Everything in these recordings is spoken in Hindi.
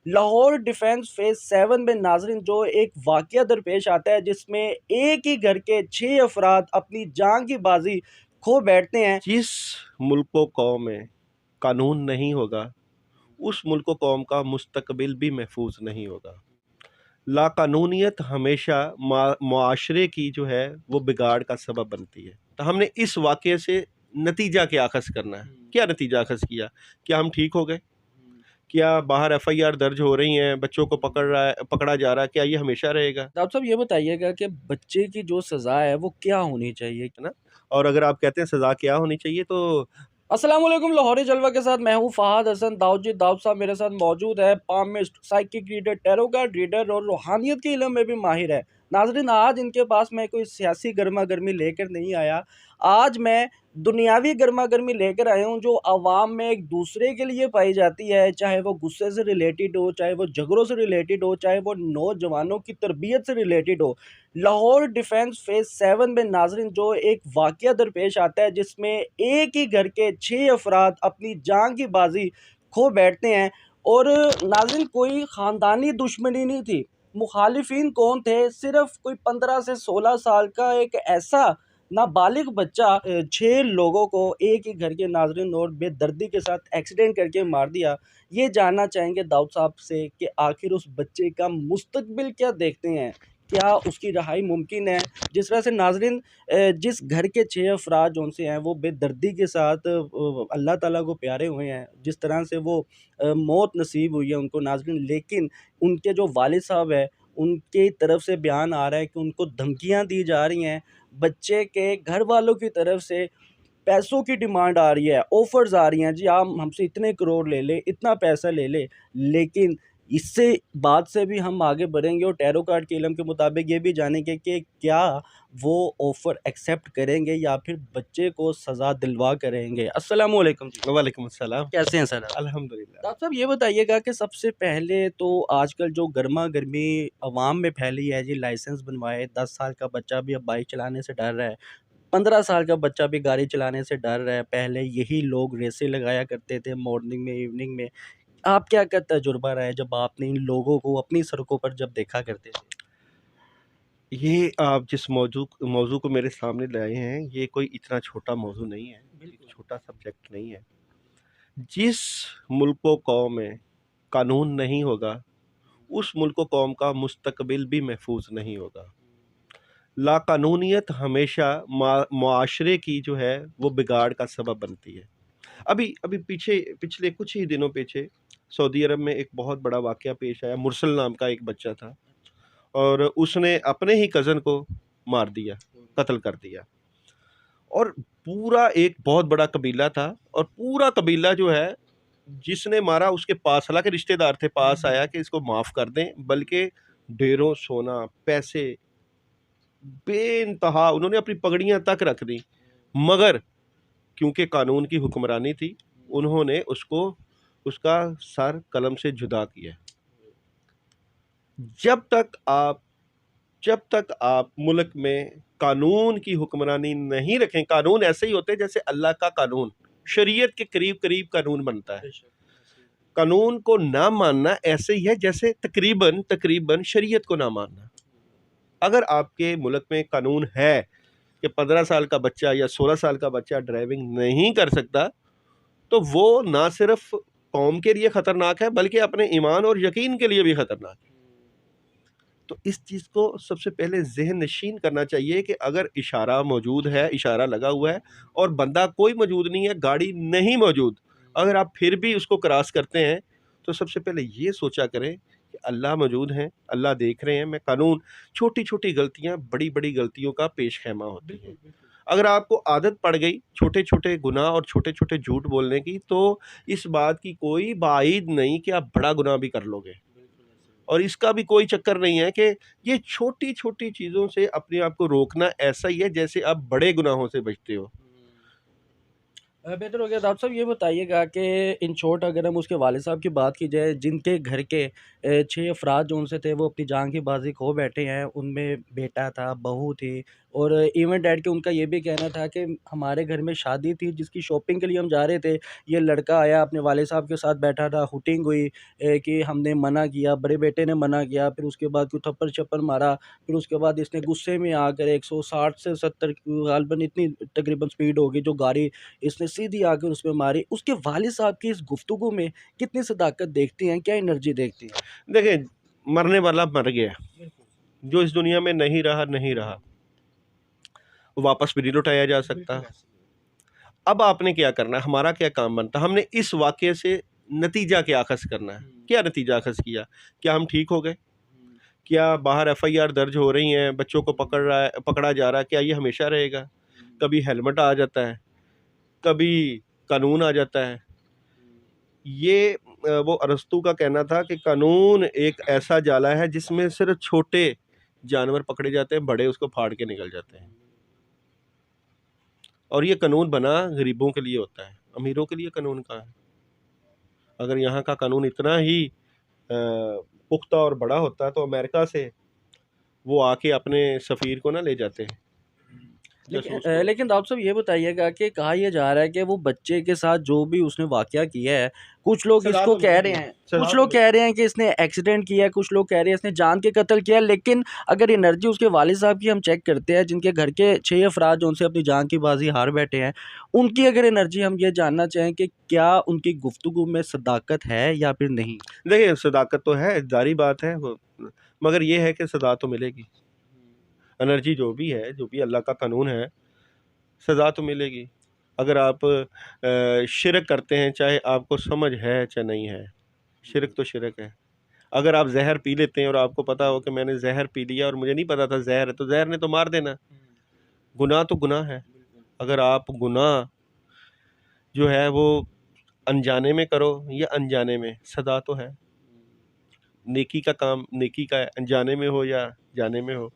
लाहौर डिफेंस फेज 7 में नाजरीन जो एक वाकया दरपेश आता है जिसमें एक ही घर के 6 अफराद अपनी जान की बाजी खो बैठते हैं। जिस मुल्क व कौम में कानून नहीं होगा, उस मुल्क व कौम का मुस्तकबिल भी महफूज नहीं होगा। लाकानूनियत हमेशा मुआशरे की जो है वो बिगाड़ का सबब बनती है। तो हमने इस वाक़ये से नतीजा क्या अख़ज़ करना है? क्या नतीजा अख़ज़ किया? क्या हम ठीक हो गए? क्या बाहर एफआईआर दर्ज हो रही हैं, बच्चों को पकड़ा जा रहा है, क्या ये हमेशा रहेगा? साहब साहब ये बताइएगा कि बच्चे की जो सज़ा है वो क्या होनी चाहिए? है ना? और अगर आप कहते हैं सज़ा क्या होनी चाहिए तो अस्सलाम वालेकुम, लाहौरी जलवा के साथ मैं हूँ फ़हाद हसन दाऊद जी। दाऊद साहब मेरे साथ मौजूद है, palmist, psychic reader, tarot card reader और रूहानियत के इल्म में भी माहिर है। नाज़रीन, आज इनके पास मैं कोई सियासी गर्मा गर्मी लेकर नहीं आया। आज मैं दुनियावी गर्मा गर्मी लेकर आया हूँ जो आवाम में एक दूसरे के लिए पाई जाती है, चाहे वो गुस्से से रिलेटेड हो, चाहे वो झगड़ों से रिलेटेड हो, चाहे वो नौजवानों की तरबियत से रिलेटेड हो। लाहौर डिफेंस फेज 7 में नाजरीन जो एक वाकया दरपेश आता है जिसमें एक ही घर के 6 अफराद अपनी जान की बाजी खो बैठते हैं। और नाजरीन कोई ख़ानदानी दुश्मनी नहीं थी, मुखालिफिन कौन थे? सिर्फ कोई 15 से 16 साल का एक ऐसा नाबालिग बच्चा 6 लोगों को एक ही घर के नाजरीन और बेदर्दी के साथ एक्सीडेंट करके मार दिया। ये जानना चाहेंगे दाऊद साहब से कि आखिर उस बच्चे का मुस्तकबिल क्या देखते हैं? क्या उसकी रहाई मुमकिन है? जिस तरह से नाज़रीन जिस घर के 6 अफ़राद जौन-से हैं वो बेदर्दी के साथ अल्लाह ताला को प्यारे हुए हैं, जिस तरह से वो मौत नसीब हुई है उनको नाज़रीन, लेकिन उनके जो वालिद साहब हैं, उनकी तरफ से बयान आ रहा है कि उनको धमकियाँ दी जा रही हैं। बच्चे के घर वालों की तरफ से पैसों की डिमांड आ रही है, ऑफ़र्स आ रही हैं, जी आप हमसे इतने करोड़ ले लें, इतना पैसा ले लें। लेकिन इससे बात से भी हम आगे बढ़ेंगे और टैरो कार्ड के इल्म के मुताबिक ये भी जानेंगे कि क्या वो ऑफ़र एक्सेप्ट करेंगे या फिर बच्चे को सज़ा दिलवा करेंगे। अस्सलाम वालेकुम जी। वालेकुम अस्सलाम। कैसे हैं सर आप? अल्हम्दुलिल्लाह। डॉक्टर साहब ये बताइएगा कि सबसे पहले तो आजकल जो गर्मा-गर्मी अवाम में फैली है जी, लाइसेंस बनवाए, 10 साल का बच्चा भी अब बाइक चलाने से डर रहा है। 15 साल का बच्चा भी गाड़ी चलाने से डर रहा है। पहले यही लोग रेसें लगाया करते थे मॉर्निंग में, इवनिंग में। आपका क्या तजुर्बा रहा है जब आपने इन लोगों को अपनी सड़कों पर जब देखा करते थे? ये आप जिस मौजू को मेरे सामने लाए हैं, ये कोई इतना छोटा मौजू नहीं है, एक छोटा सब्जेक्ट नहीं है। जिस मुल्क व कौम में कानून नहीं होगा, उस मुल्क व कौम का मुस्तकबिल भी महफूज नहीं होगा। लाकानूनियत हमेशा मुआशरे की जो है वो बिगाड़ का सबब बनती है। अभी अभी पिछले कुछ ही दिनों पीछे सऊदी अरब में एक बहुत बड़ा वाक़या पेश आया। मुरसल नाम का एक बच्चा था और उसने अपने ही कज़न को मार दिया, कत्ल कर दिया। और पूरा एक बहुत बड़ा कबीला था और पूरा कबीला जो है जिसने मारा उसके पास, हालाँकि रिश्तेदार थे, पास आया कि इसको माफ़ कर दें, बल्कि ढेरों सोना, पैसे, बेइंतहा उन्होंने अपनी पगड़ियाँ तक रख दी। मगर क्योंकि कानून की हुक्मरानी थी, उन्होंने उसको उसका सर कलम से जुदा किया। जब तक आप जब तक आप मुल्क में कानून की हुक्मरानी नहीं रखें, कानून ऐसे ही होते हैं जैसे अल्लाह का कानून, शरीयत के करीब-करीब कानून बनता है। कानून को ना मानना ऐसे ही है जैसे तकरीबन शरीयत को ना मानना। अगर आपके मुल्क में कानून है कि 15 साल का बच्चा या 16 साल का बच्चा ड्राइविंग नहीं कर सकता, तो वो ना सिर्फ कौम के लिए खतरनाक है बल्कि अपने ईमान और यकीन के लिए भी खतरनाक है। तो इस चीज़ को सबसे पहले ज़हन नशीन करना चाहिए कि अगर इशारा मौजूद है, इशारा लगा हुआ है और बंदा कोई मौजूद नहीं है, गाड़ी नहीं मौजूद, अगर आप फिर भी उसको क्रॉस करते हैं, तो सबसे पहले ये सोचा करें कि अल्लाह मौजूद हैं, अल्लाह देख रहे हैं। मैं कानून छोटी-छोटी गलतियाँ बड़ी-बड़ी गलतियों का पेश-ख़ैमा होती हैं। अगर आपको आदत पड़ गई छोटे-छोटे गुनाह और छोटे-छोटे झूठ बोलने की, तो इस बात की कोई बाइद नहीं कि आप बड़ा गुनाह भी कर लोगे। और इसका भी कोई चक्कर नहीं है कि ये छोटी-छोटी चीज़ों से अपने आप को रोकना ऐसा ही है जैसे आप बड़े गुनाहों से बचते हो। बेहतर हो गया। डॉक्टर साहब ये बताइएगा कि इन शॉर्ट अगर हम उसके वालिद साहब की बात की जाए, जिनके घर के 6 अफराद जो उनसे थे वो अपनी जान की बाजी खो बैठे हैं, उनमें बेटा था, बहू थी और इवेंट ऐड के उनका ये भी कहना था कि हमारे घर में शादी थी जिसकी शॉपिंग के लिए हम जा रहे थे, ये लड़का आया अपने वाले साहब के साथ बैठा था, हुटिंग हुई कि हमने मना किया, बड़े बेटे ने मना किया, फिर उसके बाद कोई थप्पड़ छप्पड़ मारा, फिर उसके बाद इसने गुस्से में आकर 160 से 70 गालबन इतनी तकरीबन स्पीड होगी जो गाड़ी इसने सीधी आकर उसमें मारी। उसके वालिद साहब की इस गुफ्तगू में कितनी सदाकत देखती हैं, क्या एनर्जी देखती हैं? देखिए, मरने वाला मर गया, जो इस दुनिया में नहीं रहा नहीं रहा, वो वापस भी नहीं लौटाया जा सकता। अब आपने क्या करना है, हमारा क्या काम बनता है, हमने इस वाक़ये से नतीजा क्या अख़ज़ करना है। क्या नतीजा अख़ज़ किया? क्या हम ठीक हो गए? क्या बाहर एफआईआर दर्ज हो रही हैं, बच्चों को पकड़ा जा रहा है, क्या ये हमेशा रहेगा? कभी हेलमेट आ जाता है, कभी कानून आ जाता है। ये वो अरस्तू का कहना था कि कानून एक ऐसा जाला है जिसमें सिर्फ छोटे जानवर पकड़े जाते हैं, बड़े उसको फाड़ के निकल जाते हैं। और ये कानून बना गरीबों के लिए होता है, अमीरों के लिए कानून कहाँ है? अगर यहाँ का कानून इतना ही पुख्ता और बड़ा होता तो अमेरिका से वो आके अपने सफ़ीर को ना ले जाते हैं। लेकिन डॉक्टर साहब ये बताइएगा कि कहा यह जा रहा है कि वो बच्चे के साथ जो भी उसने वाकया किया है, कुछ लोग सजा इसको तो कह मिलेगी, रहे हैं, सजा कुछ तो लोग कह रहे हैं कि इसने एक्सीडेंट किया है, कुछ लोग कह रहे हैं इसने जान के कत्ल किया है। लेकिन अगर एनर्जी उसके वालिद साहब की हम चेक करते हैं, जिनके घर के 6 अफराद जो उनसे अपनी जान की बाजी हार बैठे हैं, उनकी अगर एनर्जी हम ये जानना चाहें कि क्या उनकी गुफ्तगू में सदाकत है या फिर नहीं? देखिए, सदाकत तो है, जारी बात है वो, मगर ये है कि सज़ा तो मिलेगी। एनर्जी जो भी है, जो भी अल्लाह का कानून है, सज़ा तो मिलेगी। अगर आप शिरक करते हैं, चाहे आपको समझ है चाहे नहीं है, शिरक तो शिरक है। अगर आप ज़हर पी लेते हैं और आपको पता हो कि मैंने ज़हर पी लिया और मुझे नहीं पता था ज़हर है, तो ज़हर ने तो मार देना। गुनाह तो गुनाह है। अगर आप गुनाह जो है वो अनजाने में करो या अनजाने में, सज़ा तो है। नेकी का काम नेकी का है, अनजाने में हो या जाने में हो,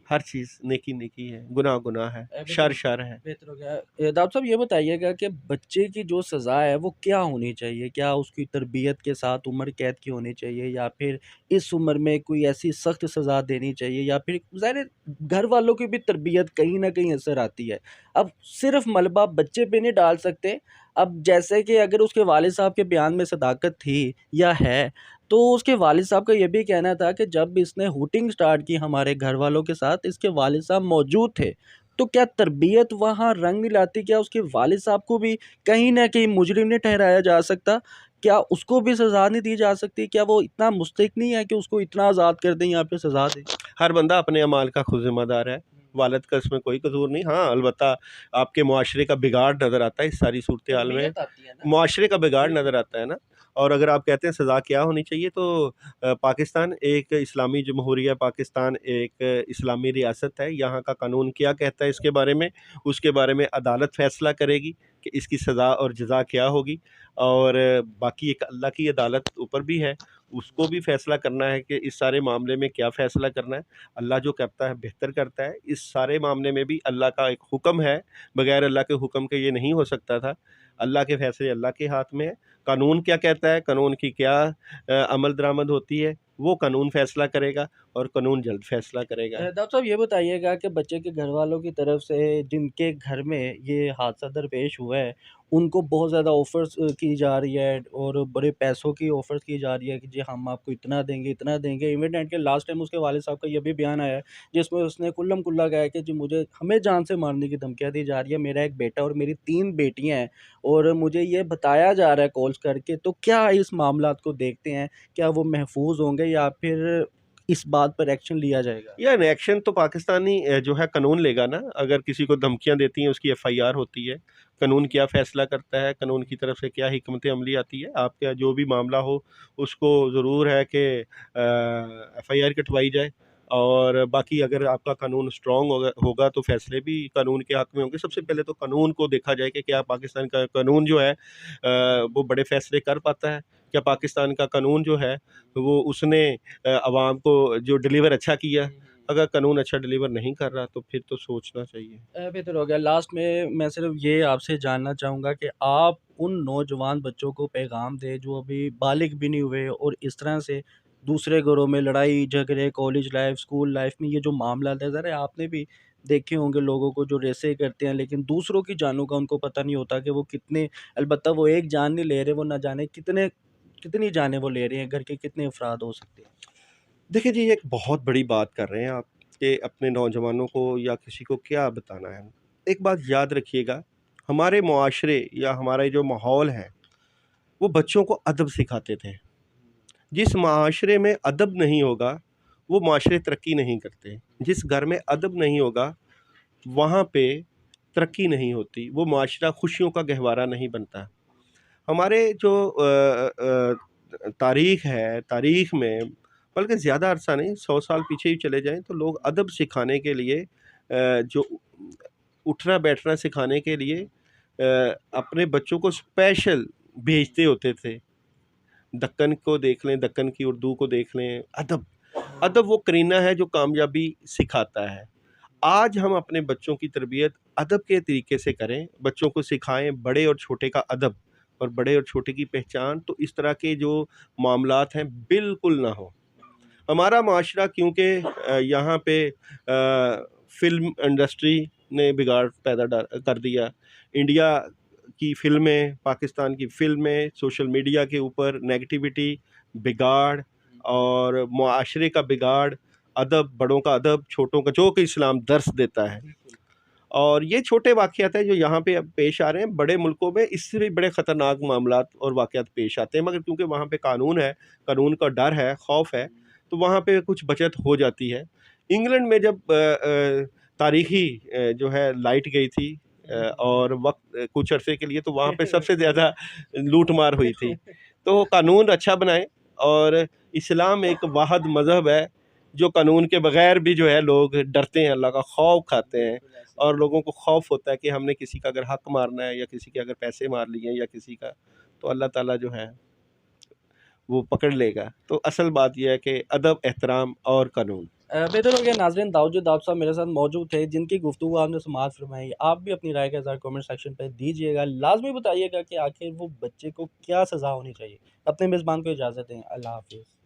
हर चीज़ नेकी नेकी है, गुनाह गुनाह है, शर शर है। बेहतर हो गया। डॉक्टर साहब ये बताइएगा कि बच्चे की जो सज़ा है वो क्या होनी चाहिए? क्या उसकी तरबियत के साथ उम्र कैद की होनी चाहिए, या फिर इस उम्र में कोई ऐसी सख्त सज़ा देनी चाहिए, या फिर ज़ाहिर है घर वालों की भी तरबियत कहीं न कहीं असर आती है। अब सिर्फ़ मलबा बच्चे पे नहीं डाल सकते। अब जैसे कि अगर उसके वालिद साहब के बयान में सदाकत थी या है, तो उसके वालिद साहब का ये भी कहना था कि जब इसने हुटिंग स्टार्ट की हमारे घर वालों के साथ, इसके वालिद साहब मौजूद थे। तो क्या तरबियत वहाँ रंग नहीं लाती? क्या उसके वालिद साहब को भी कहीं न कहीं मुजरिम नहीं ठहराया जा सकता? क्या उसको भी सज़ा नहीं दी जा सकती? क्या वो इतना मुस्तहिक नहीं है कि उसको इतना आज़ाद कर दें या फिर सज़ा दें? हर बंदा अपने अमाल का खुद ज़िम्मेदार है, वालिद का इसमें कोई कसूर नहीं। हाँ, अलबत्ता आपके मुआशरे का बिगाड़ नज़र आता है इस सारी सूरत-ए-हाल में, तरबियत आती है ना। मुआशरे का बिगाड़ बिल्कुल। नज़र आता है ना। और अगर आप कहते हैं सज़ा क्या होनी चाहिए, तो पाकिस्तान एक इस्लामी जमहूरिया, पाकिस्तान एक इस्लामी रियासत है, यहाँ का कानून क्या कहता है इसके बारे में, उसके बारे में अदालत फ़ैसला करेगी कि इसकी सज़ा और जज़ा क्या होगी। और बाकी एक अल्लाह की अदालत ऊपर भी है, उसको भी फ़ैसला करना है कि इस सारे मामले में क्या फ़ैसला करना है। अल्लाह जो करता है बेहतर करता है, इस सारे मामले में भी अल्लाह का एक हुक्म है, बगैर अल्लाह के हुक्म के ये नहीं हो सकता था। अल्लाह के फ़ैसले अल्लाह के हाथ में है। कानून क्या कहता है, कानून की क्या अमल दरामद होती है, वो कानून फ़ैसला करेगा और कानून जल्द फ़ैसला करेगा। डॉक्टर साहब ये बताइएगा कि बच्चे के घरवालों की तरफ से जिनके घर में ये हादसा दरपेश हुआ है, उनको बहुत ज़्यादा ऑफ़र्स की जा रही है और बड़े पैसों की ऑफ़र्स की जा रही है कि जी हम आपको इतना देंगे, इतना देंगे। इवेंट एंड के लास्ट टाइम उसके वालिद साहब का ये भी बयान आया है, जिसमें उसने कुल्लम कुल्ला कहा है कि जी मुझे हमें जान से मारने की धमकियाँ दी जा रही है। मेरा एक बेटा और मेरी 3 बेटियाँ हैं और मुझे ये बताया जा रहा है कॉल्स करके। तो क्या इस मामलात को देखते हैं, क्या वो महफूज़ होंगे या फिर इस बात पर एक्शन लिया जाएगा? यार एक्शन तो पाकिस्तानी जो है कानून लेगा ना। अगर किसी को धमकियाँ देती हैं, उसकी एफआईआर होती है। कानून क्या फ़ैसला करता है, कानून की तरफ से क्या हिकमत अमली आती है, आपका जो भी मामला हो उसको ज़रूर है कि एफआईआर कटवाई जाए। और बाकी अगर आपका कानून स्ट्रॉन्ग होगा तो फ़ैसले भी कानून के हक़ में होंगे। सबसे पहले तो कानून को देखा जाए कि क्या पाकिस्तान का कानून जो है वो बड़े फ़ैसले कर पाता है? क्या पाकिस्तान का कानून जो है वो उसने अवाम को जो डिलीवर अच्छा किया? अगर कानून अच्छा डिलीवर नहीं कर रहा तो फिर तो सोचना चाहिए। बेहतर हो गया। लास्ट में मैं सिर्फ़ ये आपसे जानना चाहूँगा कि आप उन नौजवान बच्चों को पैगाम दें जो अभी बालिग भी नहीं हुए और इस तरह से दूसरे घरों में लड़ाई झगड़े, कॉलेज लाइफ, स्कूल लाइफ में ये जो मामला है, ज़रा आपने भी देखे होंगे लोगों को जो रेसे करते हैं, लेकिन दूसरों की जानों का उनको पता नहीं होता कि वो कितने, अलबत्ता वो एक जान नहीं ले रहे, वो ना जाने कितने कितनी जानें वो ले रहे हैं, घर के कितने अफराद हो सकते हैं। देखिए जी, एक बहुत बड़ी बात कर रहे हैं आप कि अपने नौजवानों को या किसी को क्या बताना है। एक बात याद रखिएगा, हमारे मुआशरे या हमारे जो माहौल है, वो बच्चों को अदब सिखाते थे। जिस माशरे में अदब नहीं होगा, वो माशरे तरक्की नहीं करते। जिस घर में अदब नहीं होगा, वहाँ पे तरक्की नहीं होती, वो माशरा खुशियों का गहवारा नहीं बनता। हमारे जो तारीख़ है, तारीख़ में बल्कि ज़्यादा अरसा नहीं, 100 साल पीछे ही चले जाएँ तो लोग अदब सिखाने के लिए जो उठना-बैठना सिखाने के लिए अपने बच्चों को स्पेशल भेजते होते थे। दक्कन को देख लें, दक्कन की उर्दू को देख लें, अदब। अदब वो करीना है जो कामयाबी सिखाता है। आज हम अपने बच्चों की तरबियत अदब के तरीके से करें, बच्चों को सिखाएँ बड़े और छोटे का अदब और बड़े और छोटे की पहचान, तो इस तरह के जो मामलात हैं बिल्कुल ना हो। हमारा माशरा क्योंकि यहाँ पे फ़िल्म इंडस्ट्री ने बिगाड़ पैदा कर दिया। इंडिया की फ़िल्में, पाकिस्तान की फ़िल्में, सोशल मीडिया के ऊपर नेगेटिविटी, बिगाड़ और मुआशरे का बिगाड़, अदब, बड़ों का अदब, छोटों का जो कि इस्लाम दर्स देता है। और ये छोटे वाक़यात हैं जो यहाँ पे अब पेश आ रहे हैं, बड़े मुल्कों में इससे भी बड़े ख़तरनाक मामलात और वाक़यात पेश आते हैं, मगर क्योंकि वहाँ पे कानून है, कानून का डर है, खौफ़ है, तो वहाँ पे कुछ बचत हो जाती है। इंग्लैंड में जब तारीख़ी जो है लाइट गई थी और वक़्त कुछ अरसे के लिए, तो वहाँ पे सबसे ज़्यादा लूट-मार हुई थी। तो कानून अच्छा बनाएँ, और इस्लाम एक वाहिद मज़हब है, जो कानून के बगैर भी जो है लोग डरते हैं, अल्लाह का खौफ खाते हैं, और लोगों को खौफ होता है कि हमने किसी का अगर हक मारना है या किसी के अगर पैसे मार लिए या किसी का, तो अल्लाह ताला जो है वो पकड़ लेगा। तो असल बात ये है कि अदब, एहतराम और कानून। बेहतर हो गया नाज़रीन, दाऊद दाऊद साहब मेरे साथ मौजूद थे, जिनकी गुफ्तगू आपने समाअत फरमाई। आप भी अपनी राय का इज़हार कमेंट सेक्शन पे दीजिएगा। लाज़मी बताइएगा कि आखिर वो बच्चे को क्या सज़ा होनी चाहिए। अपने मेज़बान को इजाज़त दें। अल्लाह हाफ़िज़।